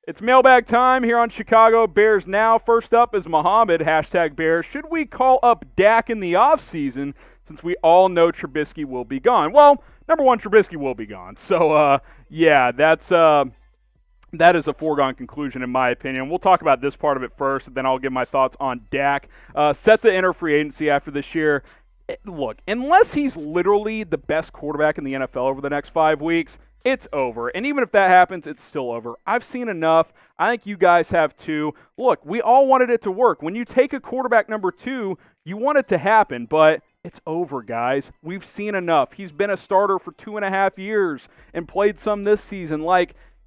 It's mailbag time here on Chicago Bears Now. First up is Muhammad, hashtag Bears. Should we call up Dak in the offseason since we all know Trubisky will be gone? Well, number one, Trubisky will be gone. So, that is a foregone conclusion in my opinion. We'll talk about this part of it first, and then I'll give my thoughts on Dak. Set to enter free agency after this year. Look, unless he's literally the best quarterback in the NFL over the next 5 weeks, it's over. And even if that happens, it's still over. I've seen enough. I think you guys have too. Look, we all wanted it to work. When you take a quarterback number 2, you want it to happen, but it's over, guys. We've seen enough. He's been a starter for 2.5 years and played some this season.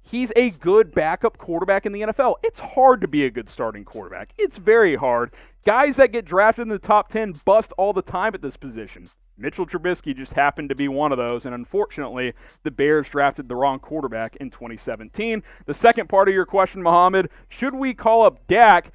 He's a good backup quarterback in the NFL. It's hard to be a good starting quarterback. It's very hard. Guys that get drafted in the top 10 bust all the time at this position. Mitchell Trubisky just happened to be one of those, and unfortunately, the Bears drafted the wrong quarterback in 2017. The second part of your question, Mohammed, should we call up Dak?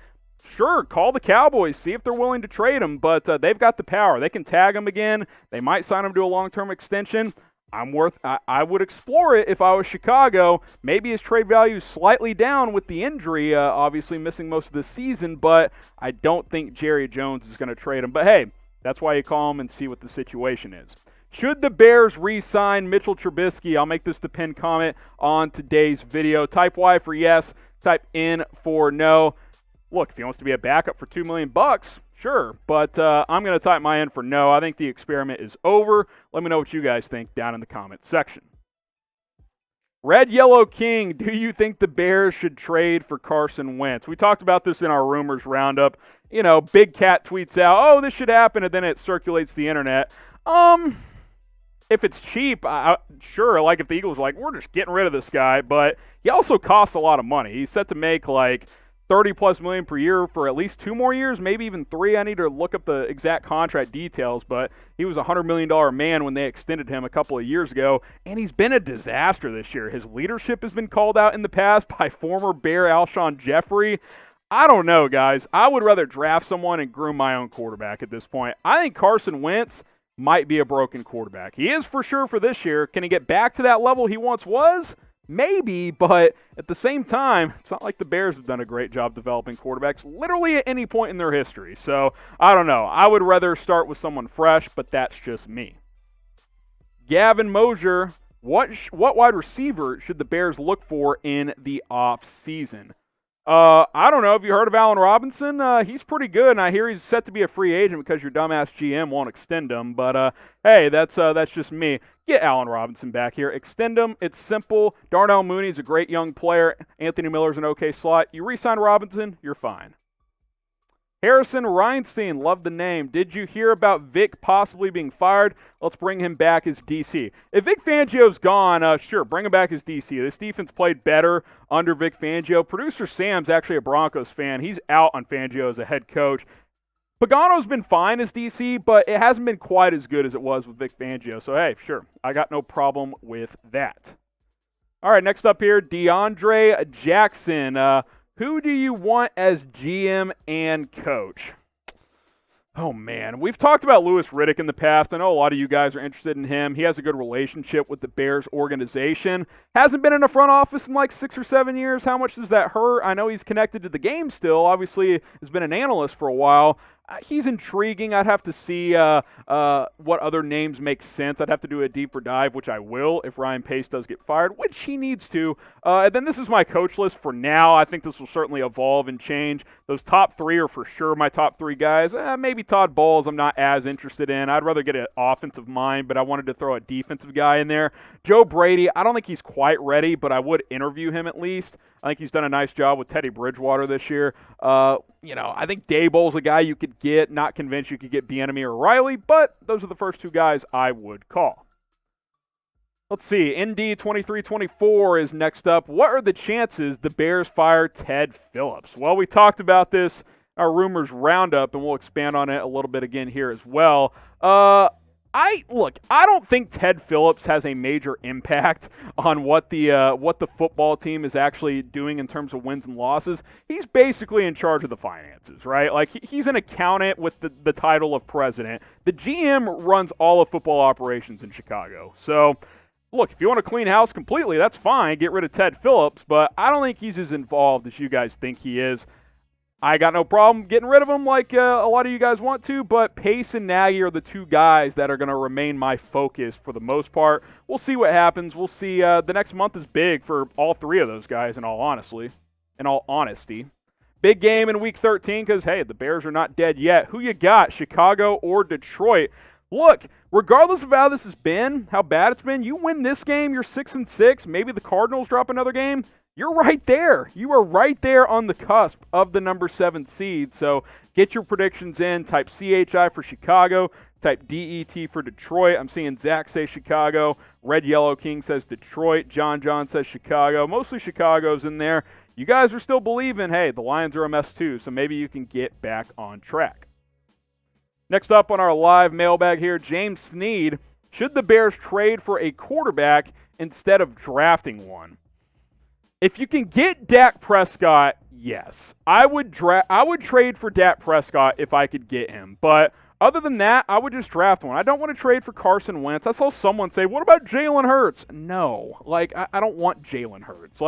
Sure, call the Cowboys, see if they're willing to trade him, but they've got the power. They can tag him again. They might sign him to a long-term extension. I would explore it if I was Chicago. Maybe his trade value is slightly down with the injury, obviously missing most of the season, but I don't think Jerry Jones is going to trade him. But hey, that's why you call him and see what the situation is. Should the Bears re-sign Mitchell Trubisky? I'll make this the pinned comment on today's video. Type Y for yes, type N for no. Look, if he wants to be a backup for $2 million, sure, but I'm going to type my N for no. I think the experiment is over. Let me know what you guys think down in the comments section. Red Yellow King, do you think the Bears should trade for Carson Wentz? We talked about this in our rumors roundup. You know, Big Cat tweets out, oh, this should happen, and then it circulates the internet. If it's cheap, sure, like if the Eagles are like, we're just getting rid of this guy, but he also costs a lot of money. He's set to make like $30+ million per year for at least 2 more years, maybe even 3. I need to look up the exact contract details, but he was a $100 million man when they extended him a couple of years ago, and he's been a disaster this year. His leadership has been called out in the past by former Bear Alshon Jeffrey. I don't know, guys. I would rather draft someone and groom my own quarterback at this point. I think Carson Wentz might be a broken quarterback. He is for sure for this year. Can he get back to that level he once was? Maybe, but at the same time, it's not like the Bears have done a great job developing quarterbacks literally at any point in their history. So, I don't know. I would rather start with someone fresh, but that's just me. Gavin Mosier, what wide receiver should the Bears look for in the offseason? I don't know. Have you heard of Allen Robinson? He's pretty good, and I hear he's set to be a free agent because your dumbass GM won't extend him. But hey, that's just me. Get Allen Robinson back here. Extend him. It's simple. Darnell Mooney's a great young player. Anthony Miller's an okay slot. You re-sign Robinson, you're fine. Harrison Reinstein, love the name. Did you hear about Vic possibly being fired? Let's bring him back as DC. If Vic Fangio's gone, sure, bring him back as DC. This defense played better under Vic Fangio. Producer Sam's actually a Broncos fan. He's out on Fangio as a head coach. Pagano's been fine as DC, but it hasn't been quite as good as it was with Vic Fangio. So, hey, sure, I got no problem with that. All right, next up here, Deandre Jackson. Who do you want as GM and coach? Oh, man. We've talked about Louis Riddick in the past. I know a lot of you guys are interested in him. He has a good relationship with the Bears organization. Hasn't been in a front office in like 6 or 7 years. How much does that hurt? I know he's connected to the game still. Obviously, has been an analyst for a while. He's intriguing. I'd have to see what other names make sense. I'd have to do a deeper dive, which I will if Ryan Pace does get fired, which he needs to. And then this is my coach list for now. I think this will certainly evolve and change. Those top 3 are for sure my top 3 guys. Maybe Todd Bowles I'm not as interested in. I'd rather get an offensive mind, but I wanted to throw a defensive guy in there. Joe Brady, I don't think he's quite ready, but I would interview him at least. I think he's done a nice job with Teddy Bridgewater this year. I think Daboll's a guy you could get. Not convinced you could get Bieniemy or Riley, but those are the first 2 guys I would call. Let's see. ND 2324 is next up. What are the chances the Bears fire Ted Phillips? Well, we talked about this, our rumors roundup, and we'll expand on it a little bit again here as well. I don't think Ted Phillips has a major impact on what the football team is actually doing in terms of wins and losses. He's basically in charge of the finances, right? Like he's an accountant with the title of president. The GM runs all of football operations in Chicago. So look, if you want to clean house completely, that's fine. Get rid of Ted Phillips, but I don't think he's as involved as you guys think he is. I got no problem getting rid of him like a lot of you guys want to, but Pace and Nagy are the two guys that are going to remain my focus for the most part. We'll see what happens. We'll see. The next month is big for all three of those guys, in all honesty. Big game in Week 13 because, hey, the Bears are not dead yet. Who you got, Chicago or Detroit? Look, regardless of how this has been, how bad it's been, you win this game, you're 6-6. Maybe the Cardinals drop another game. You're right there. You are right there on the cusp of the number 7 seed. So get your predictions in. Type CHI for Chicago. Type DET for Detroit. I'm seeing Zach say Chicago. Red Yellow King says Detroit. John says Chicago. Mostly Chicago's in there. You guys are still believing, hey, the Lions are a mess too, so maybe you can get back on track. Next up on our live mailbag here, James Sneed. Should the Bears trade for a quarterback instead of drafting one? If you can get Dak Prescott, yes. I would trade for Dak Prescott if I could get him. But other than that, I would just draft one. I don't want to trade for Carson Wentz. I saw someone say, what about Jalen Hurts? No. I don't want Jalen Hurts.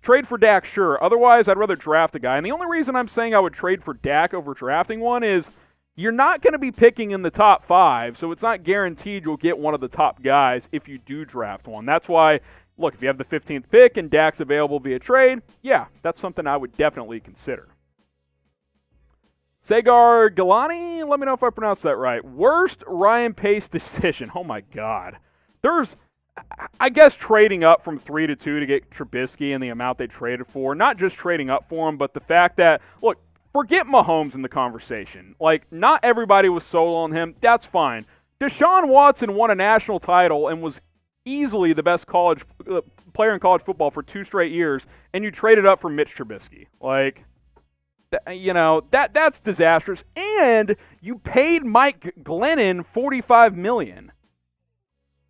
Trade for Dak, sure. Otherwise, I'd rather draft a guy. And the only reason I'm saying I would trade for Dak over drafting one is you're not going to be picking in the top 5, so it's not guaranteed you'll get one of the top guys if you do draft one. That's why, look, if you have the 15th pick and Dak's available via trade, yeah, that's something I would definitely consider. Sagar Galani, let me know if I pronounced that right. Worst Ryan Pace decision. Oh, my God. There's, I guess, trading up from 3 to 2 to get Trubisky and the amount they traded for. Not just trading up for him, but the fact that, look, forget Mahomes in the conversation. Not everybody was sold on him. That's fine. Deshaun Watson won a national title and was easily the best college player in college football for 2 straight years, and you traded up for Mitch Trubisky. That's disastrous. And you paid Mike Glennon $45 million.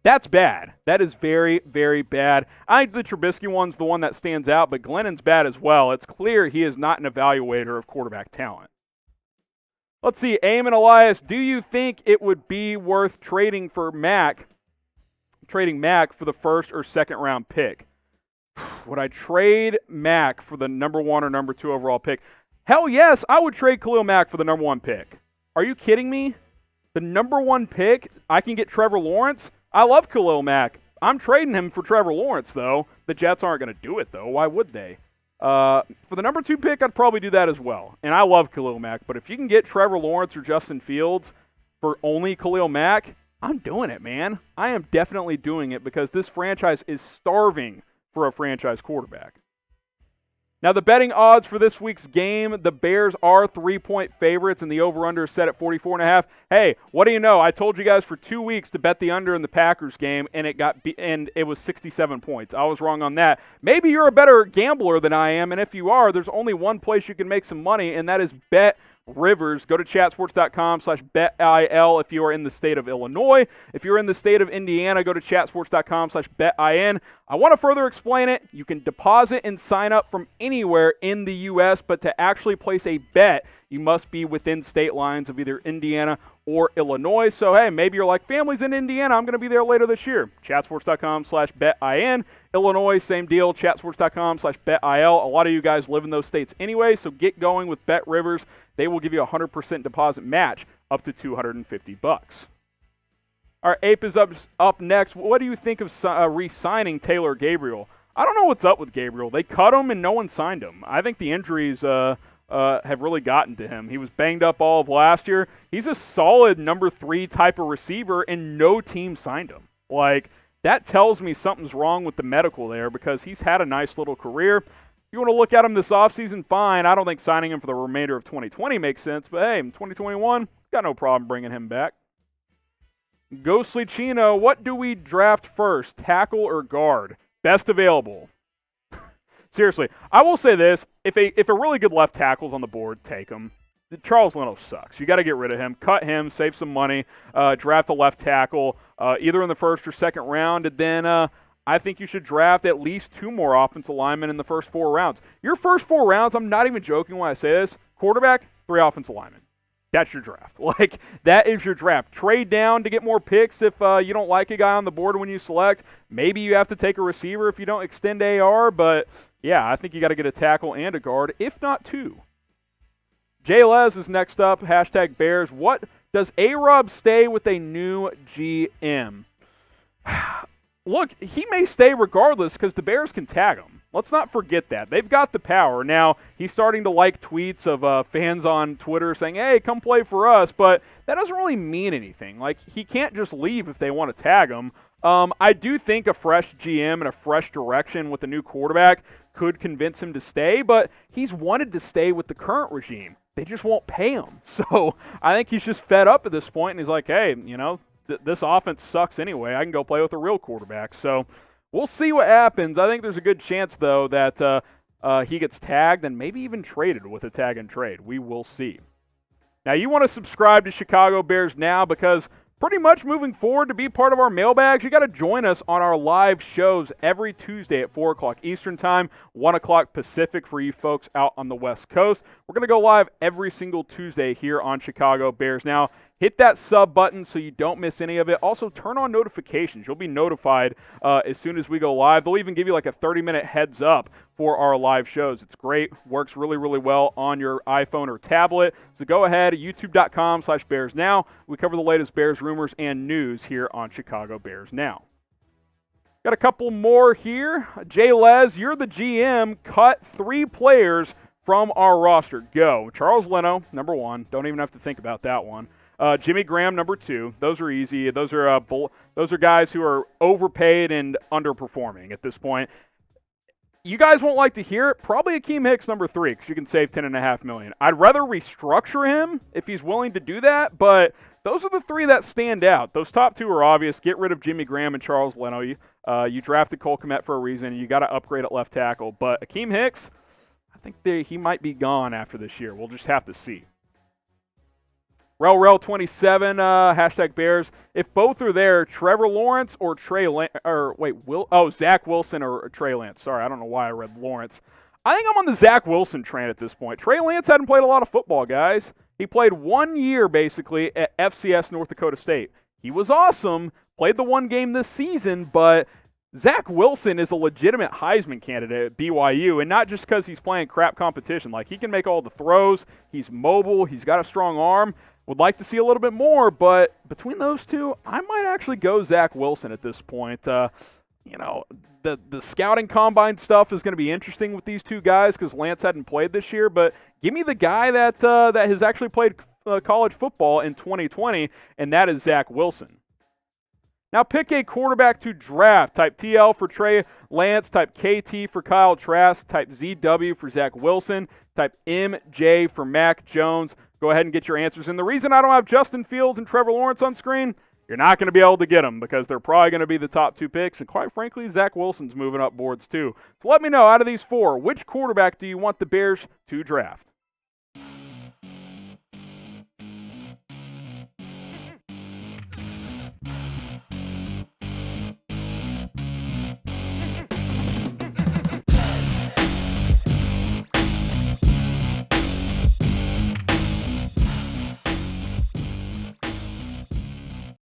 That's bad. That is very, very bad. I think the Trubisky one's the one that stands out, but Glennon's bad as well. It's clear he is not an evaluator of quarterback talent. Let's see, Eamon Elias, do you think it would be worth trading Mack for the first or second round pick? Would I trade Mack for the number 1 or number 2 overall pick? Hell yes, I would trade Khalil Mack for the number 1 pick. Are you kidding me? The number 1 pick, I can get Trevor Lawrence? I love Khalil Mack. I'm trading him for Trevor Lawrence, though. The Jets aren't going to do it, though. Why would they? For the number 2 pick, I'd probably do that as well. And I love Khalil Mack. But if you can get Trevor Lawrence or Justin Fields for only Khalil Mack, I'm doing it, man. I am definitely doing it because this franchise is starving for a franchise quarterback. Now, the betting odds for this week's game, the Bears are 3-point favorites, and the over-under is set at 44.5. Hey, what do you know? I told you guys for 2 weeks to bet the under in the Packers game, and it was 67 points. I was wrong on that. Maybe you're a better gambler than I am, and if you are, there's only one place you can make some money, and that is Bet Rivers. Go to chatsports.com/betil if you are in the state of Illinois. If you're in the state of Indiana, go to chatsports.com/betin. I want to further explain it. You can deposit and sign up from anywhere in the U.S., but to actually place a bet, you must be within state lines of either Indiana or Illinois. So, hey, maybe you're like, family's in Indiana. I'm going to be there later this year. Chatsports.com/betin. Illinois, same deal. Chatsports.com/betil. A lot of you guys live in those states anyway, so get going with Bet Rivers. They will give you a 100% deposit match up to $250. All right, Ape is up next. What do you think of re-signing Taylor Gabriel? I don't know what's up with Gabriel. They cut him and no one signed him. I think the injuries have really gotten to him. He was banged up all of last year. He's a solid number 3 type of receiver, and no team signed him. That tells me something's wrong with the medical there because he's had a nice little career. If you want to look at him this offseason, fine. I don't think signing him for the remainder of 2020 makes sense, but hey, in 2021, got no problem bringing him back. Ghostly Chino, what do we draft first, tackle or guard? Best available. Seriously, I will say this. If a really good left tackle's on the board, take him. Charles Leno sucks. You got to get rid of him. Cut him, save some money, draft a left tackle, either in the first or second round, and then I think you should draft at least 2 more offensive linemen in the first 4 rounds. Your first 4 rounds, I'm not even joking when I say this, quarterback, 3 offensive linemen. That's your draft. Like, that is your draft. Trade down to get more picks if you don't like a guy on the board when you select. Maybe you have to take a receiver if you don't extend AR, but yeah, I think you got to get a tackle and a guard, if not two. Jay Les is next up, hashtag Bears. What does A-Rob stay with a new GM? Look, he may stay regardless because the Bears can tag him. Let's not forget that. They've got the power. Now, he's starting to like tweets of fans on Twitter saying, hey, come play for us, but that doesn't really mean anything. Like, he can't just leave if they want to tag him. I do think a fresh GM and a fresh direction with a new quarterback could convince him to stay, but he's wanted to stay with the current regime. They just won't pay him. So I think he's just fed up at this point, and he's like, hey, you know, this offense sucks anyway. I can go play with a real quarterback. So we'll see what happens. I think there's a good chance, though, that he gets tagged and maybe even traded with a tag and trade. We will see. Now, you want to subscribe to Chicago Bears now because pretty much moving forward to be part of our mailbags, you got to join us on our live shows every Tuesday at 4 o'clock Eastern Time, 1 o'clock Pacific for you folks out on the West Coast. We're going to go live every single Tuesday here on Chicago Bears. Now, hit that sub button so you don't miss any of it. Also, turn on notifications. You'll be notified as soon as we go live. They'll even give you like a 30-minute heads up for our live shows. It's great. Works really, really well on your iPhone or tablet. So go ahead, youtube.com/BearsNow. We cover the latest Bears rumors and news here on Chicago Bears Now. Got a couple more here. Jay Les, you're the GM. Cut 3 players from our roster. Go. Charles Leno, number 1. Don't even have to think about that one. Jimmy Graham, number 2. Those are easy. Those are guys who are overpaid and underperforming at this point. You guys won't like to hear it. Probably Akeem Hicks, number 3, because you can save $10.5 million. I'd rather restructure him if he's willing to do that, but those are the 3 that stand out. Those top 2 are obvious. Get rid of Jimmy Graham and Charles Leno. You drafted Cole Kmet for a reason. You got to upgrade at left tackle. But Akeem Hicks, I think he might be gone after this year. We'll just have to see. Rel27, hashtag Bears. If both are there, Trevor Lawrence or Zach Wilson or Trey Lance. Sorry, I don't know why I read Lawrence. I think I'm on the Zach Wilson train at this point. Trey Lance hadn't played a lot of football, guys. He played 1 year, basically, at FCS North Dakota State. He was awesome, played the 1 game this season, but Zach Wilson is a legitimate Heisman candidate at BYU, and not just because he's playing crap competition. Like, he can make all the throws. He's mobile. He's got a strong arm. Would like to see a little bit more, but between those 2, I might actually go Zach Wilson at this point. You know, the scouting combine stuff is going to be interesting with these 2 guys because Lance hadn't played this year, but give me the guy that has actually played college football in 2020, and that is Zach Wilson. Now pick a quarterback to draft. Type TL for Trey Lance. Type KT for Kyle Trask. Type ZW for Zach Wilson. Type MJ for Mac Jones. Go ahead and get your answers. And the reason I don't have Justin Fields and Trevor Lawrence on screen, you're not going to be able to get them because they're probably going to be the top 2 picks. And quite frankly, Zach Wilson's moving up boards too. So let me know, out of these 4, which quarterback do you want the Bears to draft?